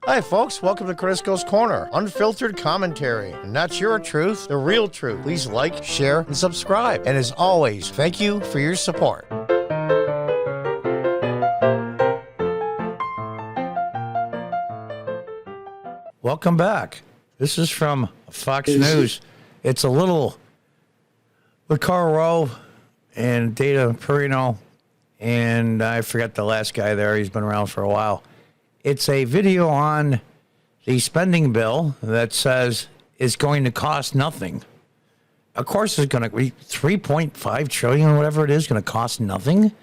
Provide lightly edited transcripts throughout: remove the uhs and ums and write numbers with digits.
Hi, folks. Welcome to Crisco's Corner. Unfiltered commentary. And that's your truth, the real truth. Please like, share, and subscribe. And as always, thank you for your support. Welcome back. This is from Fox News. It's a little with Karl Rove and Data Perino, and I forgot the last guy there. He's been around for a while. It's a video on the spending bill that says it's going to cost nothing. Of course, it's going to be $3.5 trillion or whatever it is going to cost nothing.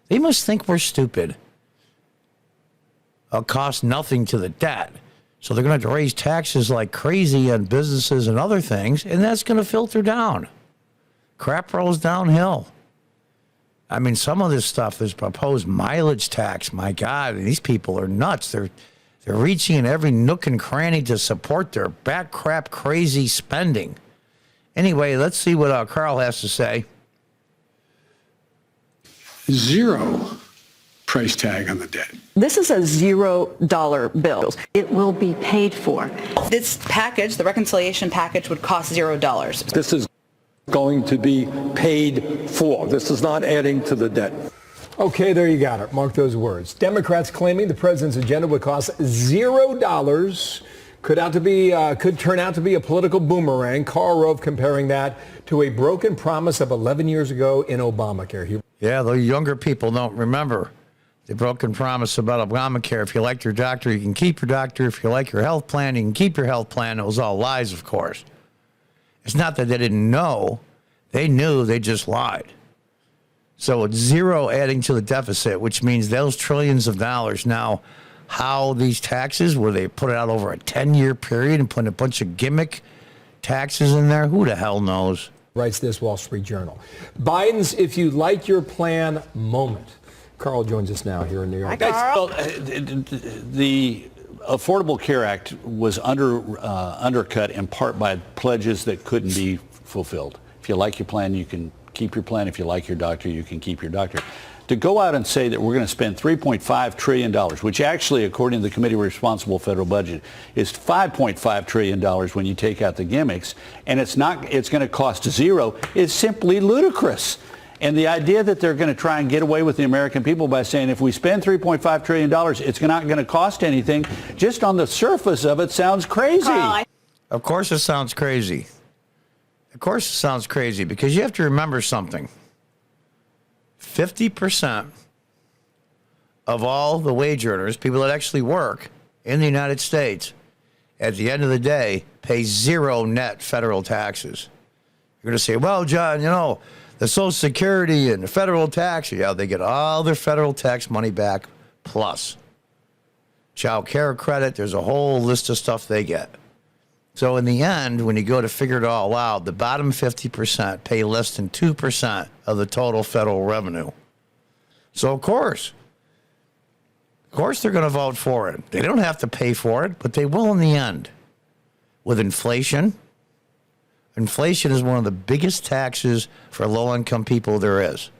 They must think we're stupid. It'll cost nothing to the debt. So they're going to have to raise taxes like crazy on businesses and other things, and that's going to filter down. Crap rolls downhill. I mean, some of this stuff, there's proposed mileage tax. My God, these people are nuts. They're reaching in every nook and cranny to support their back crap crazy spending. Anyway, let's see what Karl has to say. Zero price tag on the debt. This is a $0 bill. It will be paid for. This package, the reconciliation package, would cost $0. This is going to be paid for. This is not adding to the debt. Okay, there you got it. Mark those words. Democrats claiming the president's agenda would cost $0. Could turn out to be a political boomerang. Karl Rove comparing that to a broken promise of 11 years ago in Obamacare. Yeah, the younger people don't remember the broken promise about Obamacare. If you like your doctor, you can keep your doctor. If you like your health plan, you can keep your health plan. It was all lies, of course. It's not that they didn't know. They knew, they just lied. So it's zero adding to the deficit, which means those trillions of dollars. Now, how these taxes, where they put it out over a 10-year period and put a bunch of gimmick taxes in there, who the hell knows? Writes this Wall Street Journal. Biden's if you like your plan moment. Karl joins us now here in New York. Well, the Affordable Care Act was undercut in part by pledges that couldn't be fulfilled. If you like your plan, you can keep your plan. If you like your doctor, you can keep your doctor. To go out and say that we're going to spend $3.5 trillion, which actually, according to the Committee Responsible Federal Budget, is $5.5 trillion when you take out the gimmicks, and it's going to cost zero, is simply ludicrous. And the idea that they're going to try and get away with the American people by saying if we spend $3.5 trillion, it's not going to cost anything, just on the surface of it sounds crazy. Of course it sounds crazy. Of course it sounds crazy because you have to remember something. 50% of all the wage earners, people that actually work in the United States, at the end of the day, pay zero net federal taxes. You're going to say, well, John, the Social Security and the federal tax, yeah, they get all their federal tax money back, plus child care credit. There's a whole list of stuff they get. So in the end, when you go to figure it all out, the bottom 50% pay less than 2% of the total federal revenue. So of course they're going to vote for it. They don't have to pay for it, but they will in the end. With inflation, inflation is one of the biggest taxes for low-income people there is.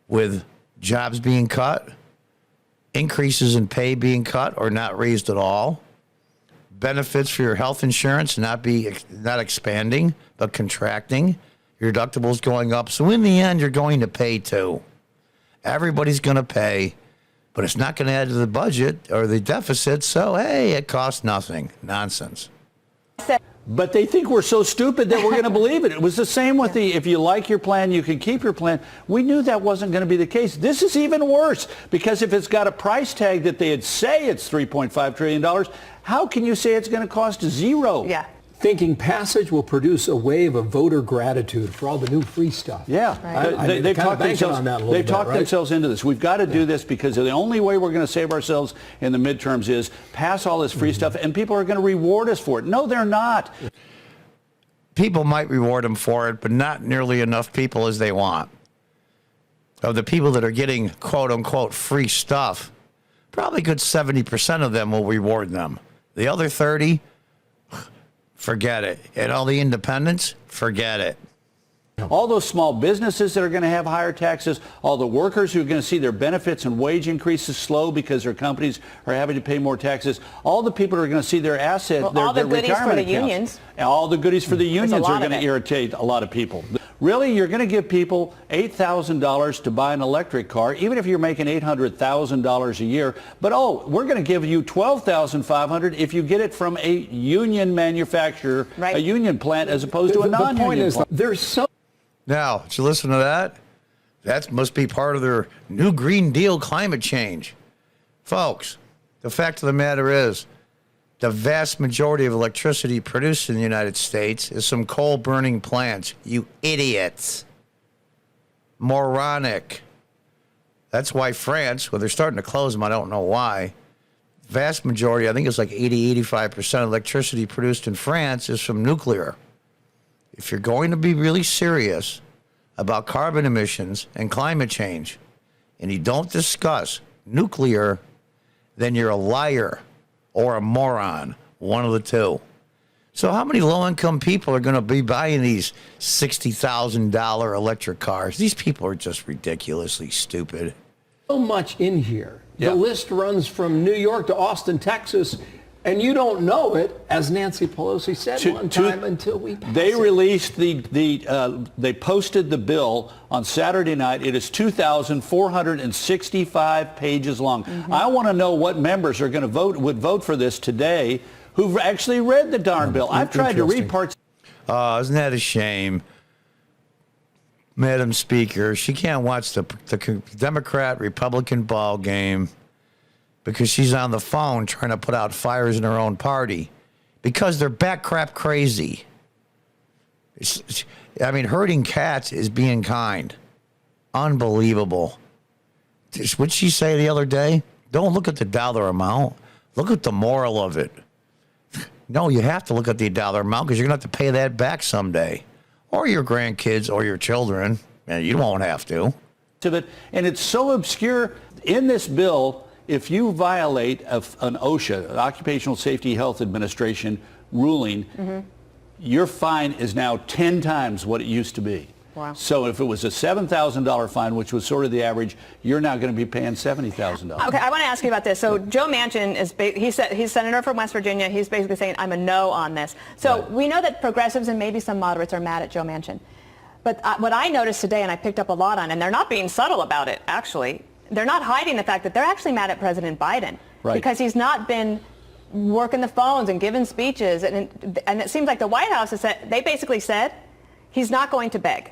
With jobs being cut, increases in pay being cut or not raised at all, benefits for your health insurance not expanding but contracting, your deductibles going up. So in the end, you're going to pay too. Everybody's going to pay, but it's not going to add to the budget or the deficit. So hey, it costs nothing. Nonsense. But they think we're so stupid that we're going to believe it. It was the same with if you like your plan, you can keep your plan. We knew that wasn't going to be the case. This is even worse because if it's got a price tag that they'd say it's $3.5 trillion, how can you say it's going to cost zero? Yeah. Thinking passage will produce a wave of voter gratitude for all the new free stuff. Yeah, right. They've talked themselves into this. We've got to do this because the only way we're going to save ourselves in the midterms is pass all this free stuff, and people are going to reward us for it. No, they're not. People might reward them for it, but not nearly enough people as they want. Of the people that are getting quote-unquote free stuff, probably a good 70% of them will reward them. The other 30%, forget it. And all the independents, forget it. All those small businesses that are going to have higher taxes, all the workers who are going to see their benefits and wage increases slow because their companies are having to pay more taxes, all the people who are going to see their assets, all the their goodies for retirement the accounts, unions. all the goodies for the unions are lot going of to it. irritate a lot of people. Really, you're going to give people $8,000 to buy an electric car, even if you're making $800,000 a year. But we're going to give you $12,500 if you get it from a union manufacturer, Right. a union plant, as opposed to a The point non-union is, plant. there's so Now, did you listen to that? That must be part of their new Green Deal climate change. Folks, the fact of the matter is, the vast majority of electricity produced in the United States is from coal-burning plants. You idiots. Moronic. That's why France, well, they're starting to close them. I don't know why. Vast majority, I think it's like 85% of electricity produced in France is from nuclear. If you're going to be really serious about carbon emissions and climate change, and you don't discuss nuclear, then you're a liar or a moron, one of the two. So how many low-income people are going to be buying these $60,000 electric cars? These people are just ridiculously stupid. much in here. Yeah. The list runs from New York to Austin, Texas, and you don't know it, as Nancy Pelosi said one time, until we pass They it. released they posted the bill on Saturday night. It is 2,465 pages long. I want to know what members are going to would vote for this today who've actually read the darn bill. I've tried to read parts. Isn't that a shame? Madam Speaker, she can't watch the Democrat-Republican ball game because she's on the phone trying to put out fires in her own party because they're back crap crazy. I mean, herding cats is being kind. Unbelievable. What'd she say the other day? Don't look at the dollar amount. Look at the moral of it. No, you have to look at the dollar amount because you're going to have to pay that back someday. Or your grandkids or your children. And you won't have to. Of it, and it's so obscure in this bill. If you violate an OSHA, an Occupational Safety Health Administration ruling, your fine is now 10 times what it used to be. Wow. So if it was a $7,000 fine, which was sort of the average, you're now going to be paying $70,000. Okay, I want to ask you about this. So Joe Manchin he's senator from West Virginia. He's basically saying, I'm a no on this. So Right. we know that progressives and maybe some moderates are mad at Joe Manchin. But what I noticed today, and I picked up a lot on, and they're not being subtle about it, actually. They're not hiding the fact that they're actually mad at President Biden. Right. Because he's not been working the phones and giving speeches. And it seems like the White House has said, they basically said, he's not going to beg.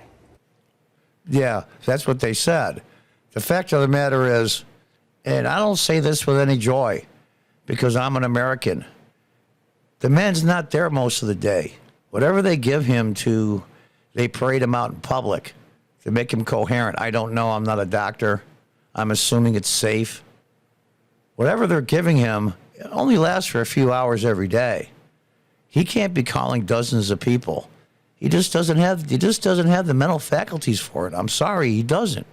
Yeah, that's what they said. The fact of the matter is, and I don't say this with any joy because I'm an American, the man's not there most of the day. Whatever they give him to, they parade him out in public to make him coherent. I don't know. I'm not a doctor. I'm assuming it's safe. Whatever they're giving him, it only lasts for a few hours every day. He can't be calling dozens of people. He just doesn't have the mental faculties for it. I'm sorry, he doesn't.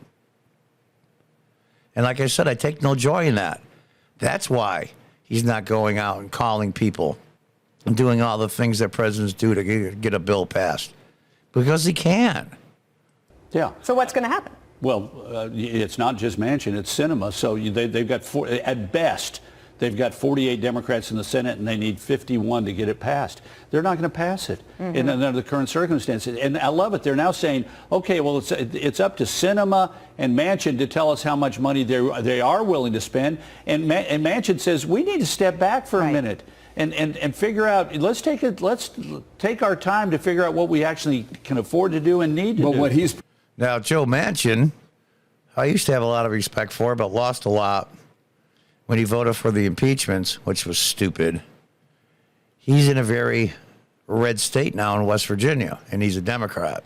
And like I said, I take no joy in that. That's why he's not going out and calling people and doing all the things that presidents do to get a bill passed. Because he can. Yeah. So what's going to happen? Well, it's not just Manchin, it's Sinema. So they've got, at best, they've got 48 Democrats in the Senate, and they need 51 to get it passed. They're not going to pass it under the current circumstances. And I love it. They're now saying, okay, well, it's up to Sinema and Manchin to tell us how much money they are willing to spend. And Manchin says, we need to step back for a minute and figure out, let's take our time to figure out what we actually can afford to do and need to do. Now, Joe Manchin, I used to have a lot of respect for, but lost a lot when he voted for the impeachments, which was stupid. He's in a very red state now in West Virginia, and he's a Democrat.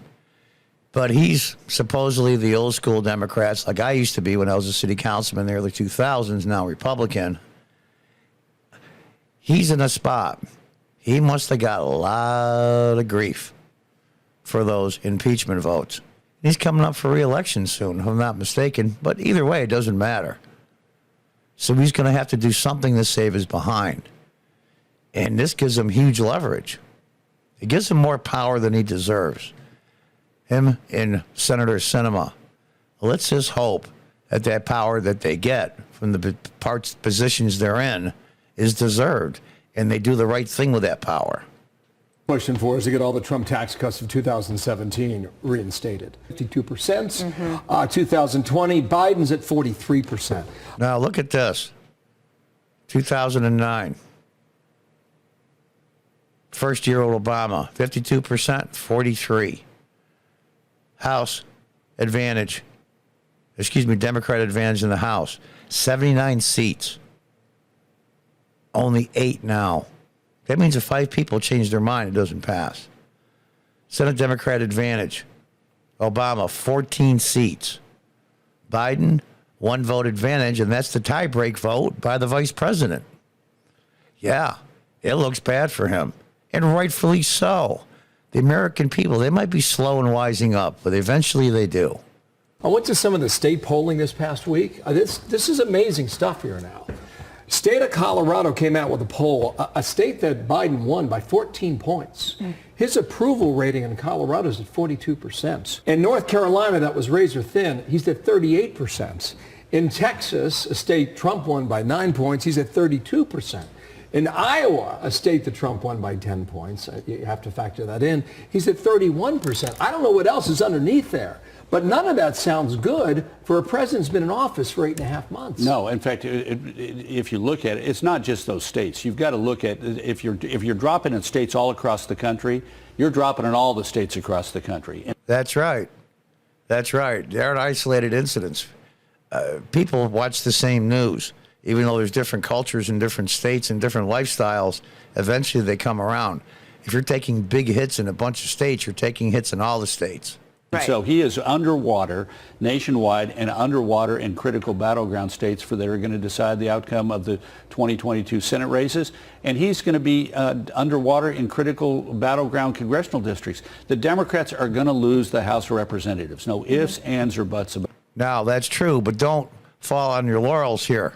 But he's supposedly the old school Democrats, like I used to be when I was a city councilman in the early 2000s, now Republican. He's in a spot. He must have got a lot of grief for those impeachment votes. He's coming up for re-election soon, if I'm not mistaken. But either way, it doesn't matter. So he's going to have to do something to save his behind. And this gives him huge leverage. It gives him more power than he deserves. him and Senator Sinema. Let's just hope that that power that they get from the positions they're in is deserved, and they do the right thing with that power. Question 4 is to get all the Trump tax cuts of 2017 reinstated. 52%. 2020, Biden's at 43%. Now look at this. 2009. First year of Obama, 52%, 43. House advantage. Democrat advantage in the House. 79 seats. Only 8 now. That means if 5 people change their mind, it doesn't pass. Senate Democrat advantage. Obama, 14 seats. Biden, 1 vote advantage, and that's the tie-break vote by the vice president. Yeah, it looks bad for him, and rightfully so. The American people, they might be slow in wising up, but eventually they do. I went to some of the state polling this past week. This is amazing stuff here now. State of Colorado came out with a poll, a state that Biden won by 14 points. His approval rating in Colorado is at 42%. In North Carolina, that was razor thin. He's at 38%. In Texas, a state Trump won by 9 points, he's at 32%. In Iowa, a state that Trump won by 10 points, you have to factor that in, he's at 31%. I don't know what else is underneath there. But none of that sounds good for a president who's been in office for 8.5 months. No, in fact, if you look at it, it's not just those states. You've got to look at if you're dropping in states all across the country, you're dropping in all the states across the country. That's right. That's right. They aren't isolated incidents. People watch the same news, even though there's different cultures in different states and different lifestyles. Eventually, they come around. If you're taking big hits in a bunch of states, you're taking hits in all the states. Right. So he is underwater nationwide and underwater in critical battleground states that are going to decide the outcome of the 2022 Senate races. And he's going to be underwater in critical battleground congressional districts. The Democrats are going to lose the House of Representatives. No ifs, ands, or buts about it. Now, that's true, but don't fall on your laurels here,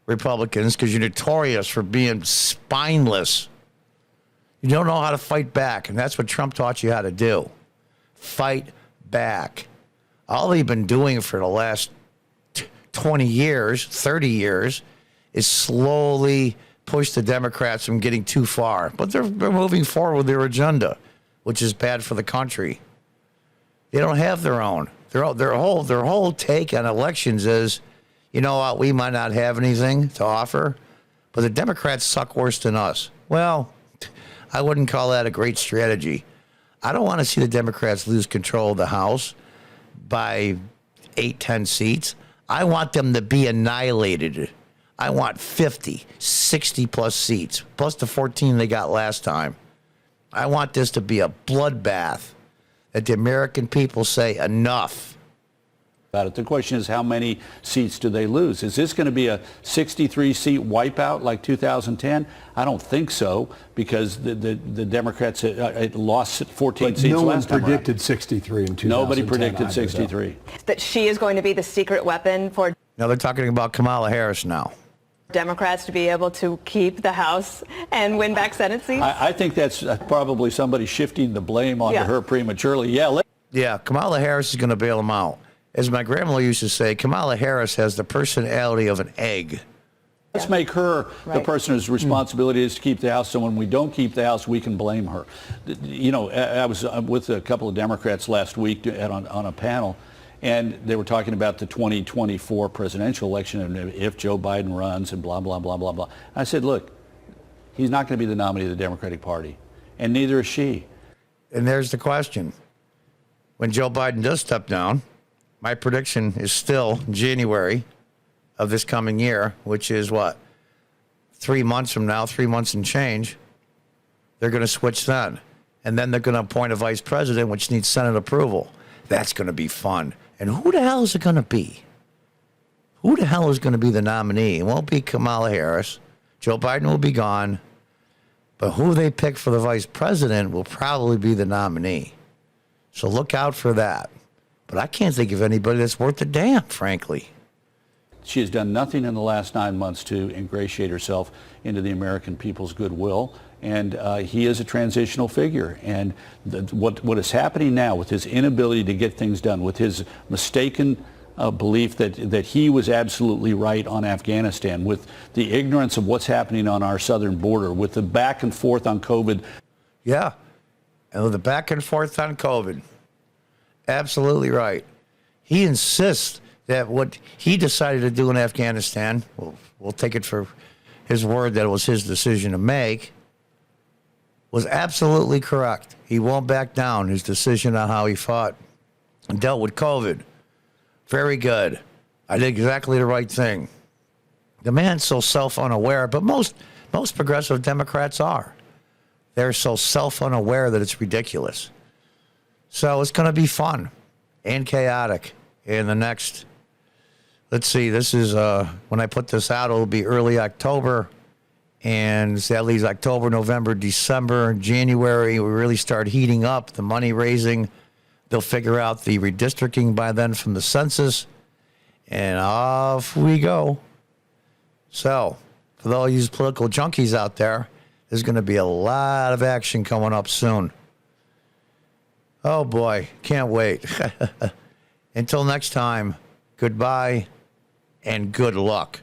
Republicans, because you're notorious for being spineless. You don't know how to fight back, and that's what Trump taught you how to do. Fight back. All they've been doing for the last 20 years, 30 years, is slowly push the Democrats from getting too far. But they're moving forward with their agenda, which is bad for the country. They don't have their own. Their whole take on elections is, you know what, we might not have anything to offer, but the Democrats suck worse than us. Well, I wouldn't call that a great strategy. I don't want to see the Democrats lose control of the House by 8, 10 seats. I want them to be annihilated. I want 50, 60 plus seats, plus the 14 they got last time. I want this to be a bloodbath that the American people say enough. About it. The question is, how many seats do they lose? Is this going to be a 63-seat wipeout like 2010? I don't think so, because the Democrats lost 14 seats last time. No one around. predicted 63 in 2010. Nobody predicted 63. That she is going to be the secret weapon for Now they're talking about Kamala Harris now. Democrats to be able to keep the House and win back Senate seats? I think that's probably somebody shifting the blame onto her prematurely. Yeah, Kamala Harris is going to bail them out. As my grandmother used to say, Kamala Harris has the personality of an egg. Let's make her the person whose responsibility is to keep the House, so when we don't keep the House, we can blame her. You know, I was with a couple of Democrats last week on a panel, and they were talking about the 2024 presidential election and if Joe Biden runs and blah, blah, blah, blah, blah. I said, look, he's not going to be the nominee of the Democratic Party, and neither is she. And there's the question. When Joe Biden does step down, my prediction is still January of this coming year, which is what? 3 months from now, 3 months and change. They're going to switch then. And then they're going to appoint a vice president, which needs Senate approval. That's going to be fun. And who the hell is it going to be? Who the hell is going to be the nominee? It won't be Kamala Harris. Joe Biden will be gone. But who they pick for the vice president will probably be the nominee. So look out for that. But I can't think of anybody that's worth a damn, frankly. She has done nothing in the last 9 months to ingratiate herself into the American people's goodwill. And he is a transitional figure. And what is happening now with his inability to get things done, with his mistaken belief that he was absolutely right on Afghanistan, with the ignorance of what's happening on our southern border, with the back and forth on COVID. Yeah. And with the back and forth on COVID. Absolutely right. He insists that what he decided to do in Afghanistan, we'll take it for his word that it was his decision to make, was absolutely correct. He won't back down his decision on how he fought and dealt with COVID. Very good. I did exactly the right thing. The man's so self-unaware, but most progressive Democrats are. They're so self-unaware that it's ridiculous. So it's going to be fun and chaotic in the next, let's see, this is, when I put this out, it'll be early October. And that leaves October, November, December, January. We really start heating up the money raising. They'll figure out the redistricting by then from the census. And off we go. So, for all you political junkies out there, there's going to be a lot of action coming up soon. Oh boy, can't wait. Until next time, goodbye and good luck.